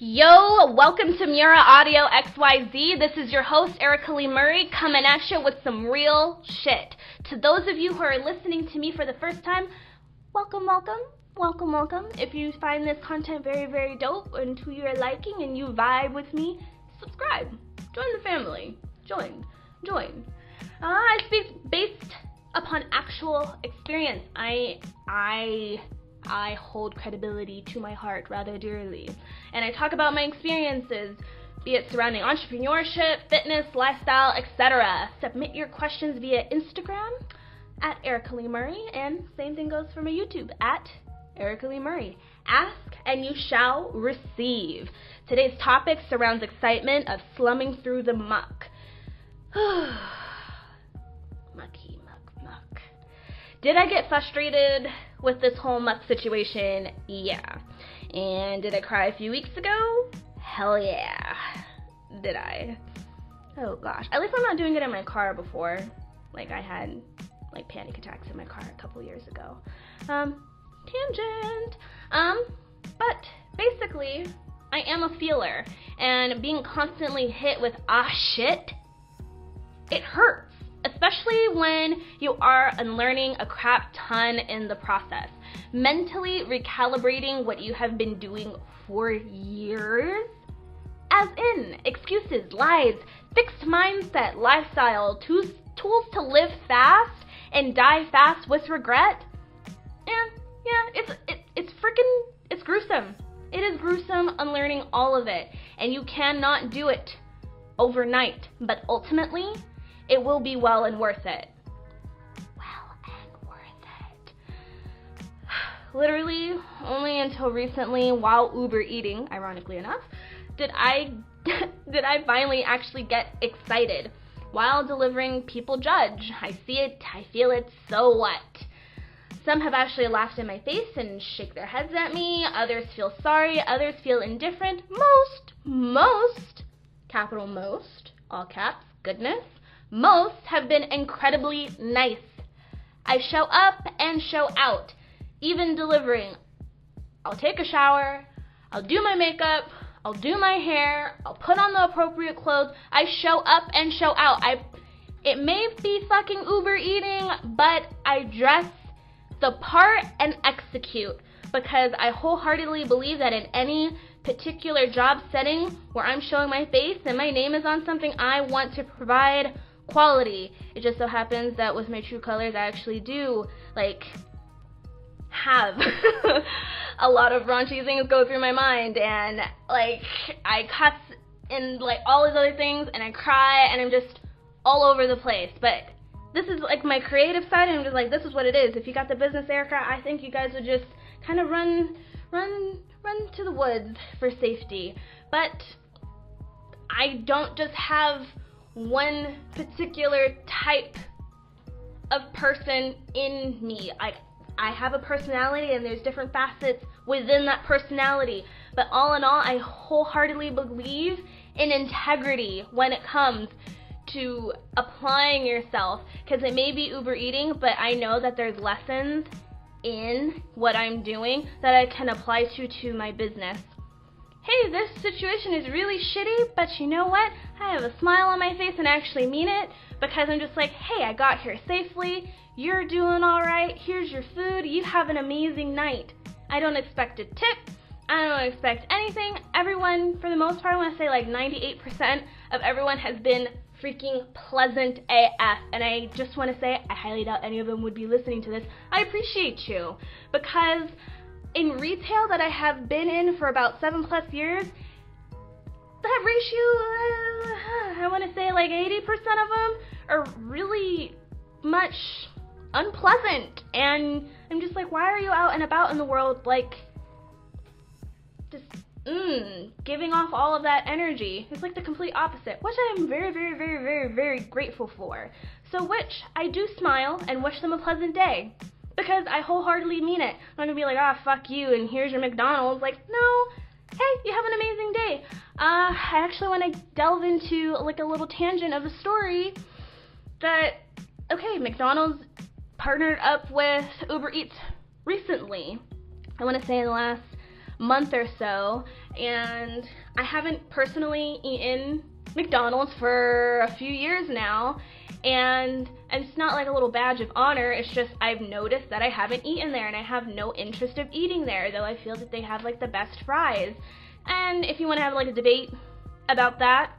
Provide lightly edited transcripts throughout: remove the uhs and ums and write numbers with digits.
Yo, welcome to MØRRA Audio.XYZ. This is your host, Erica Lee Murray, coming at you with some real shit. To those of you who are listening to me for the first time, welcome. If you find this content very, very dope and who you are liking and you vibe with me, subscribe. Join the family. Join. I speak based upon actual experience. I hold credibility to my heart rather dearly. And I talk about my experiences, be it surrounding entrepreneurship, fitness, lifestyle, etc. Submit your questions via Instagram at Erica Lee Murray, and same thing goes for my YouTube at Erica Lee Murray. Ask and you shall receive. Today's topic surrounds excitement of slumming through the muck. Mucky, muck. Did I get frustrated with this whole muck situation? Yeah. And did I cry a few weeks ago? Hell yeah. Did I? Oh gosh. At least I'm not doing it in my car before. Like I had panic attacks in my car a couple years ago. Tangent. But basically, I am a feeler, and being constantly hit with shit, it hurts. Especially when you are unlearning a crap ton in the process. Mentally recalibrating what you have been doing for years. As in, excuses, lies, fixed mindset, lifestyle, tools to live fast and die fast with regret. It's gruesome. It is gruesome unlearning all of it. And you cannot do it overnight. But ultimately, it will be well and worth it. Literally, only until recently, while Uber eating, ironically enough, did I finally actually get excited. While delivering, people judge. I see it, I feel it, so what? Some have actually laughed in my face and shake their heads at me. Others feel sorry. Others feel indifferent. Most, capital most, all caps, goodness, most have been incredibly nice. I show up and show out. Even delivering, I'll take a shower, I'll do my makeup, I'll do my hair, I'll put on the appropriate clothes. I show up and show out. It may be fucking Uber eating, but I dress the part and execute, because I wholeheartedly believe that in any particular job setting where I'm showing my face and my name is on something, I want to provide quality. It just so happens that with my true colors, I actually do have a lot of raunchy things go through my mind, and I cuss and all these other things, and I cry, and I'm just all over the place. But this is my creative side, and I'm just this is what it is. If you got the business, Erica, I think you guys would just kind of run to the woods for safety. But I don't just have one particular type of person in me. I have a personality, and there's different facets within that personality. But all in all, I wholeheartedly believe in integrity when it comes to applying yourself. Because it may be Uber eating, but I know that there's lessons in what I'm doing that I can apply to my business. Hey, this situation is really shitty, but you know what? I have a smile on my face and I actually mean it, because I'm just hey, I got here safely. You're doing all right. Here's your food. You have an amazing night. I don't expect a tip. I don't expect anything. Everyone, for the most part, I want to say 98% of everyone has been freaking pleasant AF. And I just want to say, I highly doubt any of them would be listening to this. I appreciate you, because in retail that I have been in for about 7+ years, that ratio, I want to say 80% of them are really much unpleasant, and I'm just why are you out and about in the world just giving off all of that energy? It's the complete opposite, which I am very, very, very, very, very grateful for. So which I do smile and wish them a pleasant day, because I wholeheartedly mean it. I'm not gonna be fuck you and here's your McDonald's. No, hey, you have an amazing day. I actually want to delve into a little tangent of a story that, okay, McDonald's partnered up with Uber Eats recently. I want to say in the last month or so, and I haven't personally eaten McDonald's for a few years now, and it's not like a little badge of honor. It's just I've noticed that I haven't eaten there, and I have no interest of eating there, though I feel that they have like the best fries. And if you want to have like a debate about that,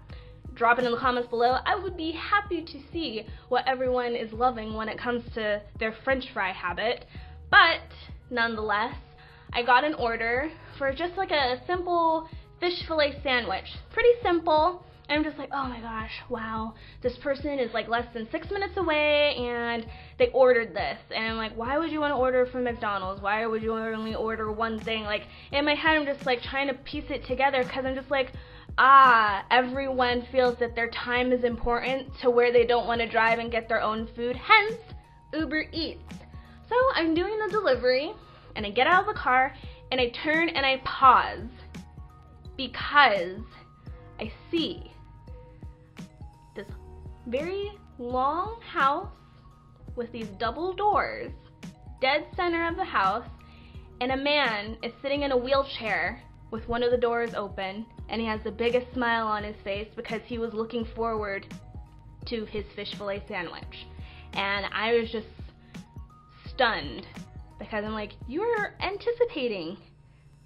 drop it in the comments below. I would be happy to see what everyone is loving when it comes to their French fry habit. But nonetheless, I got an order for just like a simple fish fillet sandwich. Pretty simple. And I'm just like, oh my gosh, wow, this person is like less than 6 minutes away and they ordered this. And I'm like, why would you want to order from McDonald's? Why would you only order one thing? Like, in my head, I'm just like trying to piece it together, because I'm just like, everyone feels that their time is important to where they don't want to drive and get their own food, hence Uber Eats. So I'm doing the delivery, and I get out of the car, and I turn and I pause, because I see this very long house with these double doors, dead center of the house, and a man is sitting in a wheelchair with one of the doors open, and he has the biggest smile on his face because he was looking forward to his fish fillet sandwich. And I was just stunned, because I'm like, you're anticipating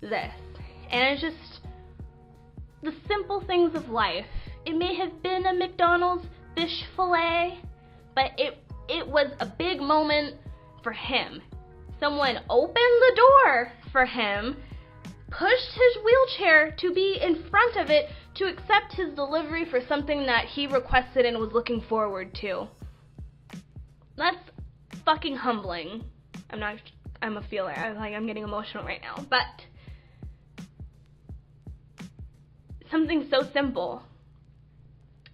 this. And it's just the simple things of life. It may have been a McDonald's fish fillet, but it was a big moment for him. Someone opened the door for him, pushed his wheelchair to be in front of it to accept his delivery for something that he requested and was looking forward to. That's fucking humbling. I'm a feeler. I'm getting emotional right now. But something so simple.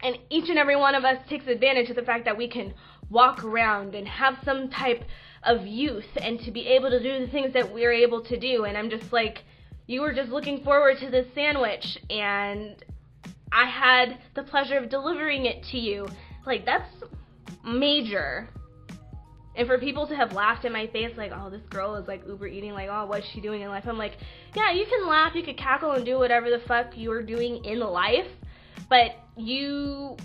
And each and every one of us takes advantage of the fact that we can walk around and have some type of youth and to be able to do the things that we're able to do. And I'm just like, you were just looking forward to this sandwich, and I had the pleasure of delivering it to you. Like, that's major. And for people to have laughed in my face, like, oh, this girl is like Uber eating, like, oh, what's she doing in life? I'm like, yeah, you can laugh, you can cackle and do whatever the fuck you're doing in life, but you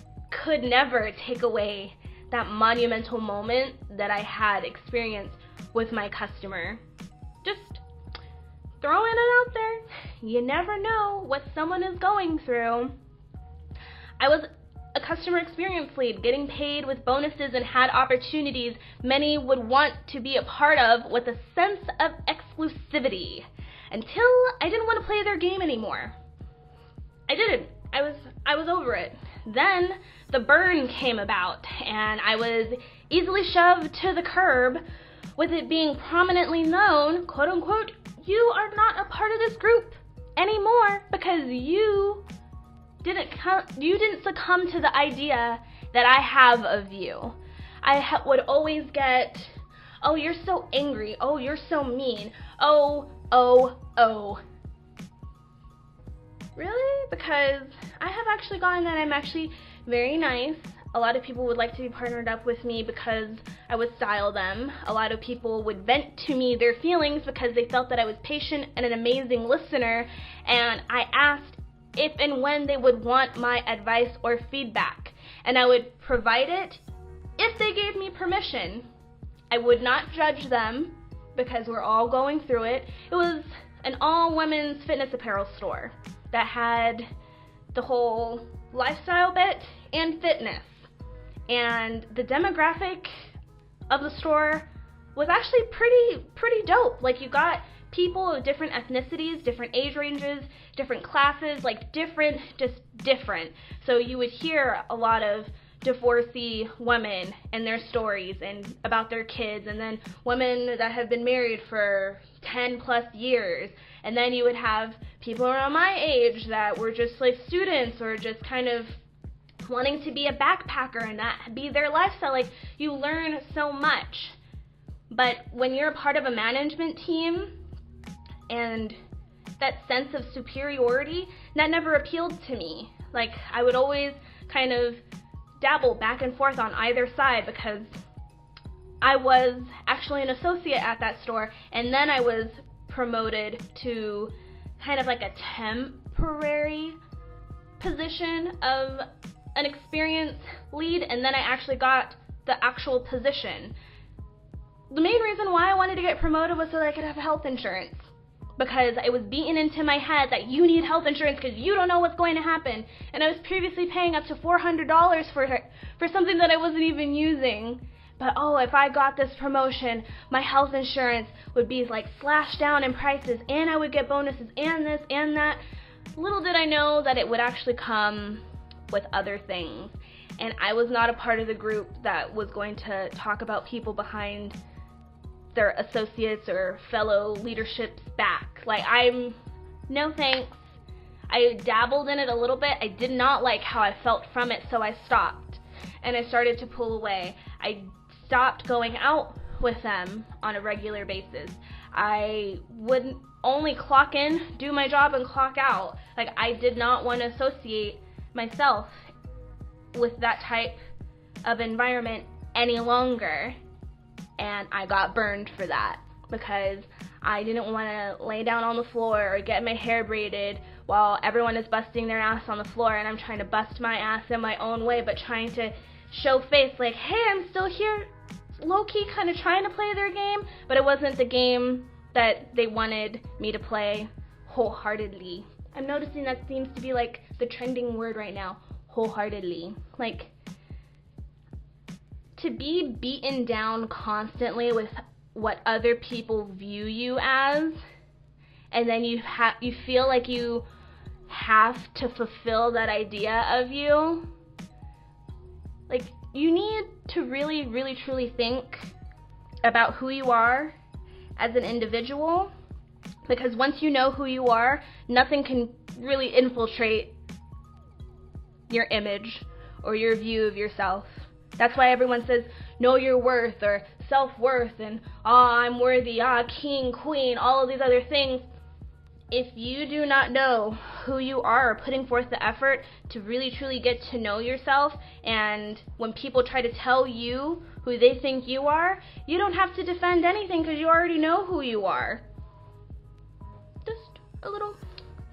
could never take away that monumental moment that I had experienced with my customer. Just throwing it out there. You never know what someone is going through. I was a customer experience lead, getting paid with bonuses and had opportunities many would want to be a part of with a sense of exclusivity, until I didn't want to play their game anymore. I didn't. I was over it. Then the burn came about, and I was easily shoved to the curb, with it being prominently known, quote unquote, you are not a part of this group anymore because you didn't succumb to the idea that I have of you. I would always get, oh, you're so angry. Oh, you're so mean. Oh. Really? Because I have actually gotten that I'm actually very nice. A lot of people would like to be partnered up with me because I would style them. A lot of people would vent to me their feelings because they felt that I was patient and an amazing listener, and I asked if and when they would want my advice or feedback, and I would provide it if they gave me permission. I would not judge them because we're all going through it. It was an all-women's fitness apparel store that had the whole lifestyle bit and fitness. And the demographic of the store was actually pretty dope. Like, you got people of different ethnicities, different age ranges, different classes, like different. So you would hear a lot of divorcee women and their stories and about their kids, and then women that have been married for 10 plus years. And then you would have people around my age that were just like students or just kind of wanting to be a backpacker and that be their lifestyle. Like, you learn so much. But when you're a part of a management team and that sense of superiority, that never appealed to me. Like, I would always kind of dabble back and forth on either side because I was actually an associate at that store, and then I was promoted to kind of like a temporary position of an experienced lead, and then I actually got the actual position. The main reason why I wanted to get promoted was so that I could have health insurance, because it was beaten into my head that you need health insurance because you don't know what's going to happen. And I was previously paying up to $400 for something that I wasn't even using. But if I got this promotion, my health insurance would be like slashed down in prices, and I would get bonuses and this and that. Little did I know that it would actually come with other things. And I was not a part of the group that was going to talk about people behind their associates or fellow leadership's back. Like, no thanks. I dabbled in it a little bit. I did not like how I felt from it, so I stopped. And I started to pull away. I stopped going out with them on a regular basis. I would only clock in, do my job, and clock out. Like, I did not want to associate myself with that type of environment any longer. And I got burned for that because I didn't want to lay down on the floor or get my hair braided while everyone is busting their ass on the floor, and I'm trying to bust my ass in my own way, but trying to show face like, hey, I'm still here, low-key kind of trying to play their game, but it wasn't the game that they wanted me to play wholeheartedly. I'm noticing that seems to be like the trending word right now, wholeheartedly. Like, to be beaten down constantly with what other people view you as, and then you feel like you have to fulfill that idea of you. Like, you need to really, really, truly think about who you are as an individual, because once you know who you are, nothing can really infiltrate your image or your view of yourself. That's why everyone says, know your worth, or self-worth, and, I'm worthy, king, queen, all of these other things. If you do not know who you are, or putting forth the effort to really, truly get to know yourself, and when people try to tell you who they think you are, you don't have to defend anything because you already know who you are. Just a little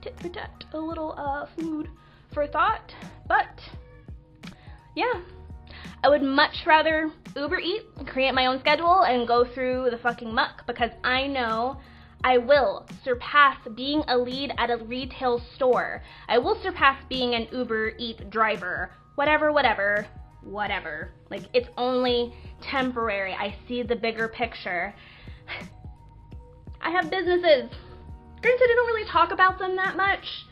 tit for tat, a little food for thought. But, yeah. I would much rather Uber Eat, create my own schedule, and go through the fucking muck, because I know I will surpass being a lead at a retail store. I will surpass being an Uber Eat driver. Whatever. Like, it's only temporary. I see the bigger picture. I have businesses. Granted, I don't really talk about them that much.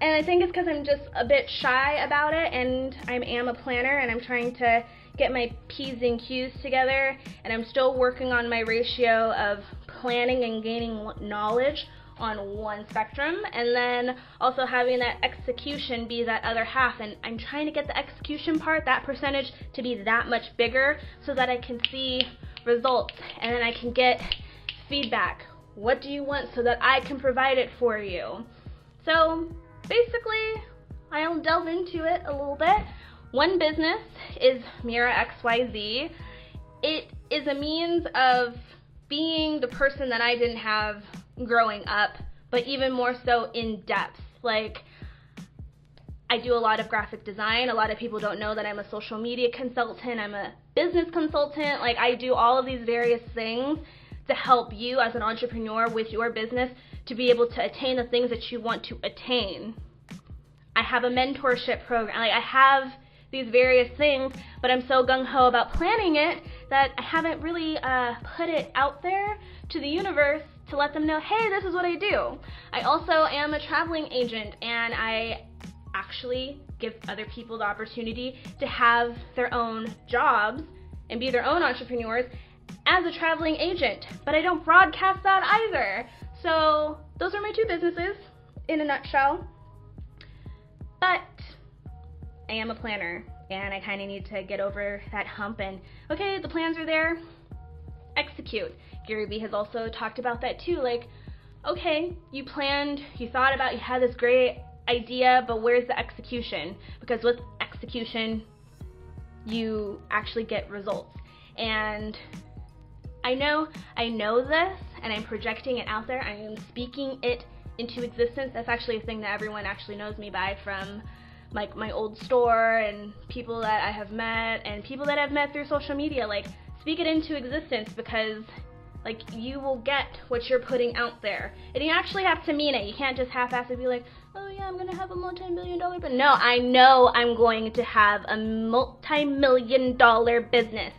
And I think it's because I'm just a bit shy about it, and I am a planner, and I'm trying to get my P's and Q's together, and I'm still working on my ratio of planning and gaining knowledge on one spectrum, and then also having that execution be that other half, and I'm trying to get the execution part, that percentage, to be that much bigger so that I can see results, and then I can get feedback. What do you want, so that I can provide it for you? So basically, I'll delve into it a little bit. One business is MÖRRA.XYZ. It is a means of being the person that I didn't have growing up, but even more so in depth. Like, I do a lot of graphic design. A lot of people don't know that I'm a social media consultant. I'm a business consultant. Like, I do all of these various things to help you as an entrepreneur with your business to be able to attain the things that you want to attain. I have a mentorship program. Like, I have these various things, but I'm so gung-ho about planning it that I haven't really put it out there to the universe to let them know, hey, this is what I do. I also am a traveling agent, and I actually give other people the opportunity to have their own jobs and be their own entrepreneurs as a traveling agent, but I don't broadcast that either. So those are my two businesses in a nutshell. But I am a planner, and I kind of need to get over that hump and, okay, the plans are there, execute. Gary Vee has also talked about that too, like, okay, you planned, you thought about, you had this great idea, but where's the execution? Because with execution, you actually get results. And I know this, and I'm projecting it out there. I am speaking it into existence. That's actually a thing that everyone actually knows me by, from like my old store and people that I have met and people that I've met through social media. Like, speak it into existence, because like, you will get what you're putting out there, and you actually have to mean it. You can't just half-ass it, be like, oh yeah, I'm gonna have a multi-million-dollar business. No, I know I'm going to have a multi-million-dollar business.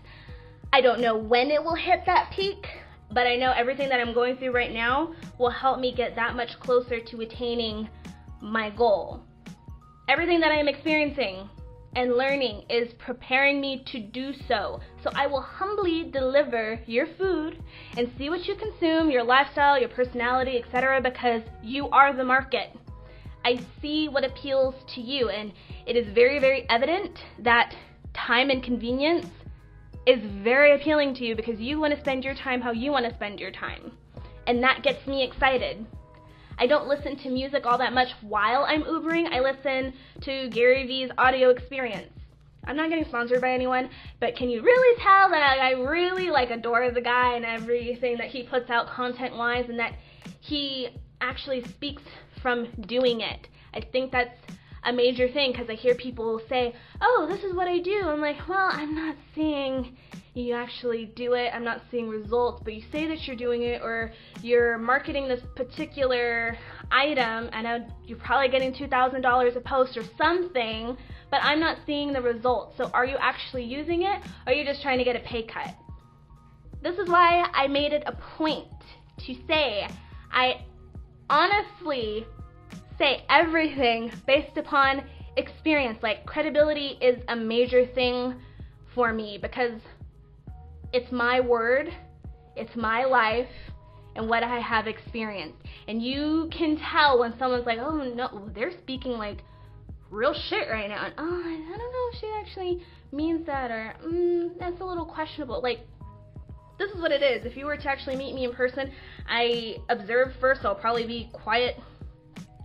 I don't know when it will hit that peak, but I know everything that I'm going through right now will help me get that much closer to attaining my goal. Everything that I am experiencing and learning is preparing me to do so. So I will humbly deliver your food and see what you consume, your lifestyle, your personality, etc., because you are the market. I see what appeals to you, and it is very, very evident that time and convenience is very appealing to you, because you want to spend your time how you want to spend your time. And that gets me excited. I don't listen to music all that much while I'm Ubering. I listen to Gary Vee's audio experience. I'm not getting sponsored by anyone, but can you really tell that I really like adore the guy and everything that he puts out content-wise, and that he actually speaks from doing it. I think that's a major thing, because I hear people say, oh, this is what I do. I'm like, well, I'm not seeing you actually do it. I'm not seeing results, but you say that you're doing it, or you're marketing this particular item, and you're probably getting $2,000 a post or something, but I'm not seeing the results. So are you actually using it, or are you just trying to get a pay cut? This is why I made it a point to say I honestly say everything based upon experience. Like, credibility is a major thing for me, because it's my word, it's my life, and what I have experienced. And you can tell when someone's like, oh no, they're speaking like real shit right now, and oh, I don't know if she actually means that, or that's a little questionable. Like, this is what it is. If you were to actually meet me in person, I observe first. I'll probably be quiet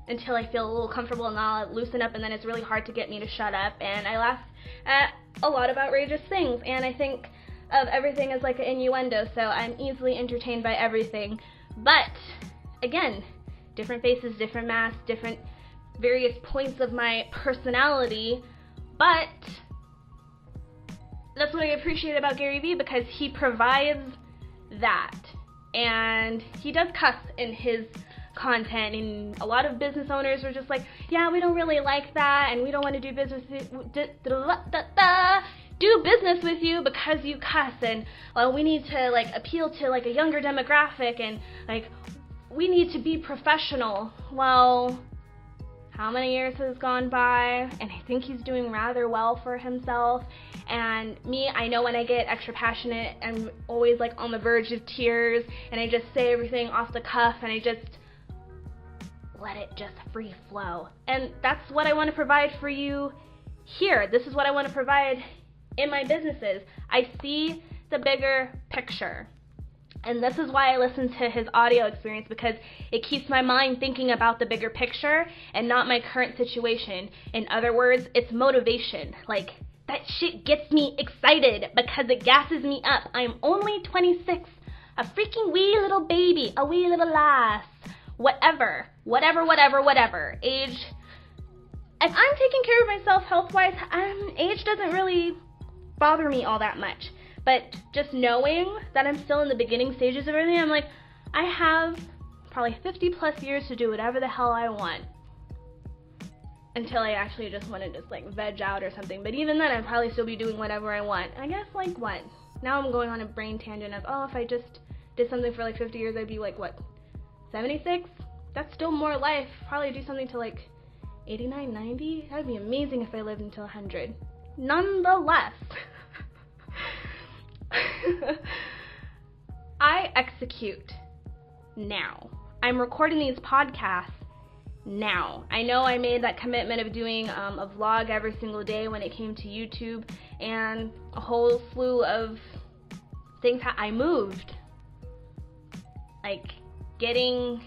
until I feel a little comfortable, and I'll loosen up, and then it's really hard to get me to shut up. And I laugh at a lot of outrageous things, and I think of everything as like an innuendo, so I'm easily entertained by everything. But again, different faces, different masks, different various points of my personality, but that's what I appreciate about Gary Vee, because he provides that, and he does cuss in his content, and a lot of business owners are just like, yeah, we don't really like that, and we don't want to do business with you because you cuss, and we need to like appeal to like a younger demographic, and like we need to be professional. Well, how many years has gone by, and I think he's doing rather well for himself. And me, I know when I get extra passionate, I'm always like on the verge of tears, and I just say everything off the cuff, and I just let it just free flow. And that's what I want to provide for you here. This is what I want to provide in my businesses. I see the bigger picture. And this is why I listen to his audio experience, because it keeps my mind thinking about the bigger picture and not my current situation. In other words, it's motivation. Like, that shit gets me excited because it gasses me up. I'm only 26, a freaking wee little baby, a wee little lass, whatever, age. If I'm taking care of myself health-wise, age doesn't really bother me all that much. But just knowing that I'm still in the beginning stages of everything, I'm like, I have probably 50 plus years to do whatever the hell I want, until I actually just want to just like veg out or something. But even then, I'd probably still be doing whatever I want. I guess like what? Now I'm going on a brain tangent of, oh, if I just did something for like 50 years, I'd be like, what, 76? That's still more life. Probably do something to like 89, 90. That would be amazing if I lived until 100. Nonetheless, I execute now. I'm recording these podcasts now. I know I made that commitment of doing a vlog every single day when it came to YouTube, and a whole slew of things. I moved. Like, getting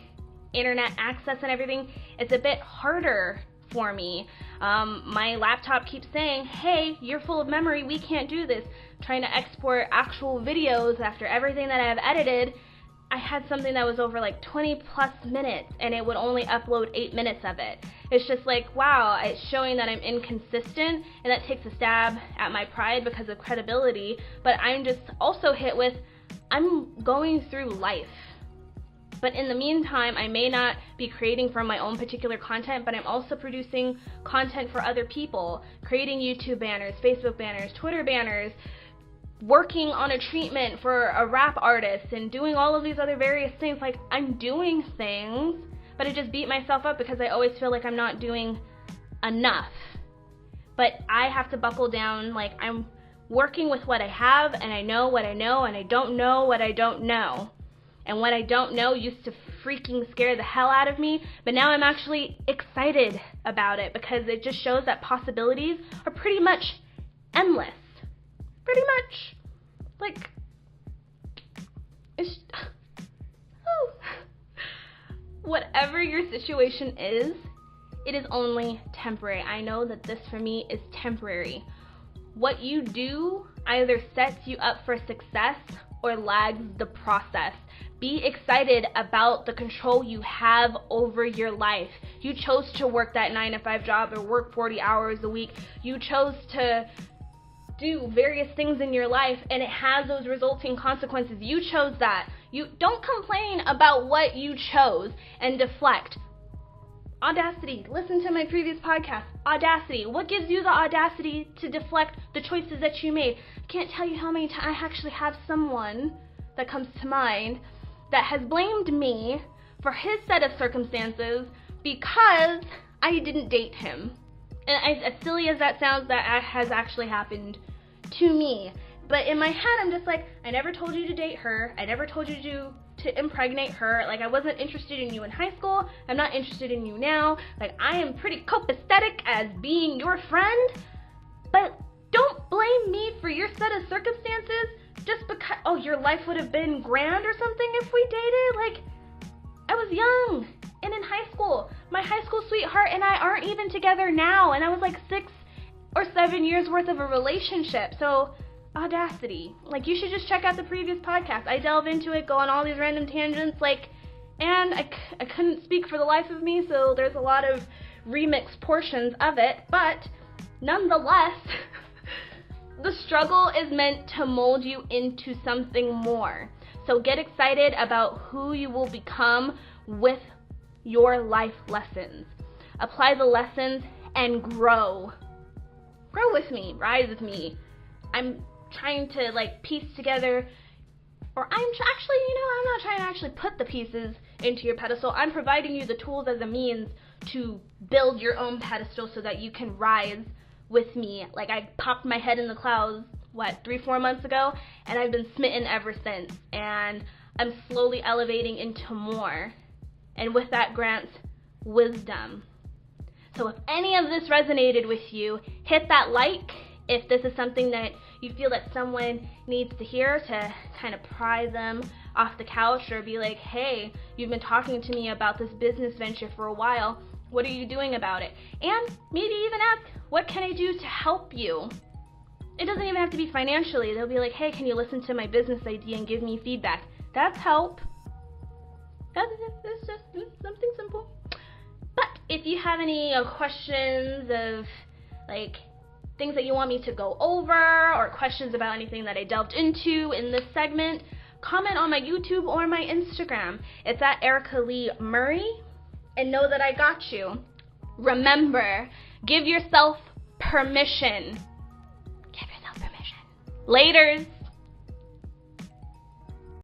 internet access and everything, it's a bit harder for me. My laptop keeps saying, hey, you're full of memory, we can't do this. Trying to export actual videos after everything that I've edited I had something that was over like 20 plus minutes and it would only upload 8 minutes of it. It's just like, wow, it's showing that I'm inconsistent, and that takes a stab at my pride because of credibility. But I'm just also hit with, I'm going through life. But in the meantime, I may not be creating for my own particular content, but I'm also producing content for other people, creating YouTube banners, Facebook banners, Twitter banners, working on a treatment for a rap artist, and doing all of these other various things. Like, I'm doing things, but I just beat myself up because I always feel like I'm not doing enough. But I have to buckle down. Like, I'm working with what I have, and I know what I know, and I don't know what I don't know. And what I don't know used to freaking scare the hell out of me, but now I'm actually excited about it because it just shows that possibilities are pretty much endless. Pretty much. Like, it's, oh. Whatever your situation is, it is only temporary. I know that this for me is temporary. What you do either sets you up for success or lags the process. Be excited about the control you have over your life. You chose to work that 9-to-5 job or work 40 hours a week. You chose to do various things in your life, and it has those resulting consequences. You chose that. You don't complain about what you chose and deflect. Audacity. Listen to my previous podcast. Audacity. What gives you the audacity to deflect the choices that you made? I can't tell you how many times I actually have someone that comes to mind that has blamed me for his set of circumstances because I didn't date him. And as silly as that sounds, that has actually happened to me. But in my head, I'm just like, I never told you to date her. I never told you to impregnate her. Like, I wasn't interested in you in high school. I'm not interested in you now. Like, I am pretty copacetic as being your friend. But don't blame me for your set of circumstances just because, oh, your life would have been grand or something if we dated. Like, I was young and in high school. My high school sweetheart and I aren't even together now, and I was like 6 or 7 years worth of a relationship. So, audacity. Like, you should just check out the previous podcast. I delve into it, go on all these random tangents, like, and I couldn't speak for the life of me, so there's a lot of remix portions of it, but nonetheless, the struggle is meant to mold you into something more. So get excited about who you will become with your life lessons. Apply the lessons and grow. Grow with me, rise with me. I'm trying to like piece together, or I'm not trying to actually put the pieces into your pedestal. I'm providing you the tools as a means to build your own pedestal so that you can rise with me. Like, I popped my head in the clouds, 3-4 months ago, and I've been smitten ever since, and I'm slowly elevating into more, and with that grants wisdom. So if any of this resonated with you, hit that like. If this is something that you feel that someone needs to hear to kind of pry them off the couch, or be like, hey, you've been talking to me about this business venture for a while, what are you doing about it? And maybe even ask, what can I do to help you? It doesn't even have to be financially. They'll be like, hey, can you listen to my business idea and give me feedback? That's help. That's just something simple. But if you have any questions of like things that you want me to go over, or questions about anything that I delved into in this segment, comment on my YouTube or my Instagram. It's at Erica Lee Murray, and know that I got you. Remember, give yourself permission. Give yourself permission. Laters.